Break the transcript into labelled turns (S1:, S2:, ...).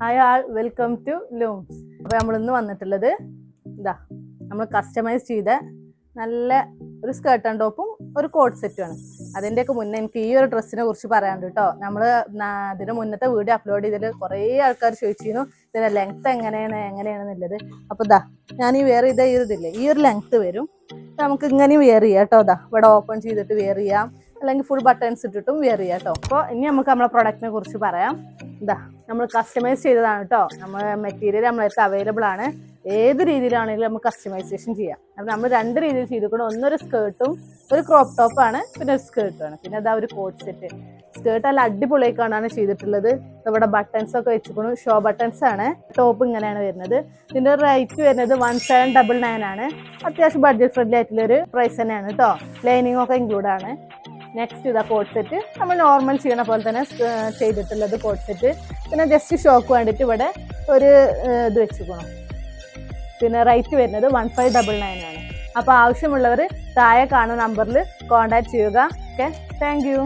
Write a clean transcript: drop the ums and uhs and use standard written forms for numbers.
S1: Hi all, welcome to Looms. അപ്പോൾ നമ്മളിന്ന് വന്നിട്ടുള്ളത് ഇതാ നമ്മൾ കസ്റ്റമൈസ് ചെയ്ത നല്ല ഒരു സ്കേർട്ട് ആൻഡ് ടോപ്പും ഒരു കോട്ട് സെറ്റുമാണ്. അതിൻ്റെയൊക്കെ മുന്നേ എനിക്ക് ഈ ഒരു ഡ്രസ്സിനെ കുറിച്ച് പറയാനുണ്ട് കേട്ടോ. നമ്മൾ ഇതിന് മുന്നത്തെ വീഡിയോ അപ്ലോഡ് ചെയ്തിട്ട് കുറേ ആൾക്കാർ ചോദിച്ചിരുന്നു ഇതിൻ്റെ ലെങ്ത്ത് എങ്ങനെയാണെന്നുള്ളത്. അപ്പോൾ ഇതാ ഞാൻ ഈ വെയർ ചെയ്ത ഈ ഇതില്ലേ, ഈ ഒരു ലെങ്ത്ത് വരും. നമുക്ക് ഇങ്ങനെയും വെയർ ചെയ്യാം കേട്ടോ. ഇതാ ഇവിടെ ഓപ്പൺ ചെയ്തിട്ട് വെയർ ചെയ്യാം, അല്ലെങ്കിൽ ഫുൾ ബട്ടൺസ് ഇട്ടിട്ടും വെയർ ചെയ്യാം കേട്ടോ. അപ്പോൾ ഇനി നമുക്ക് നമ്മളെ പ്രൊഡക്റ്റിനെ കുറിച്ച് പറയാം. ഇതാ നമ്മൾ കസ്റ്റമൈസ് ചെയ്തതാണ് കേട്ടോ. നമ്മൾ മെറ്റീരിയൽ നമ്മളടുത്ത് അവൈലബിൾ ആണ്. ഏത് രീതിയിലാണെങ്കിലും നമുക്ക് കസ്റ്റമൈസേഷൻ ചെയ്യാം. അപ്പം നമ്മൾ രണ്ട് രീതിയിൽ ചെയ്തിട്ടുണ്ട്. ഒന്നൊരു സ്കേർട്ടും ഒരു ക്രോപ്പ് ടോപ്പാണ്, പിന്നെ ഒരു സ്കേർട്ടുമാണ്, പിന്നെ അതാ ഒരു കോട്ട് സെറ്റ്. സ്കേർട്ട് നല്ല അടിപൊളിയായിക്കാണ് ചെയ്തിട്ടുള്ളത്. ഇവിടെ ബട്ടൺസ് ഒക്കെ വെച്ചിരിക്കുന്നു, ഷോ ബട്ടൺസ് ആണ്. ടോപ്പ് ഇങ്ങനെയാണ് വരുന്നത്. ഇതിൻ്റെ റേറ്റ് വരുന്നത് 1799 ആണ്. അത്യാവശ്യം ബഡ്ജറ്റ് ഫ്രണ്ട്ലി ആയിട്ടുള്ളൊരു പ്രൈസ് തന്നെയാണ് കേട്ടോ. ലൈനിങ് ഒക്കെ ഇൻക്ലൂഡ് ആണ്. നെക്സ്റ്റ് ഇതാ കോട്ട് സെറ്റ്. നമ്മൾ നോർമൽ ചെയ്യണ പോലെ തന്നെ ചെയ്തിട്ടുള്ളത് കോട്ട് സെറ്റ്. പിന്നെ ജസ്റ്റ് ഷോക്ക് വേണ്ടിയിട്ട് ഇവിടെ ഒരു ഇത് വെച്ചിരിക്കണം. പിന്നെ റേറ്റ് വരുന്നത് 1599 ആണ്. അപ്പോൾ ആവശ്യമുള്ളവർ താഴെ കാണുന്ന നമ്പറിൽ കോൺടാക്ട് ചെയ്യുക. Okay, thank you.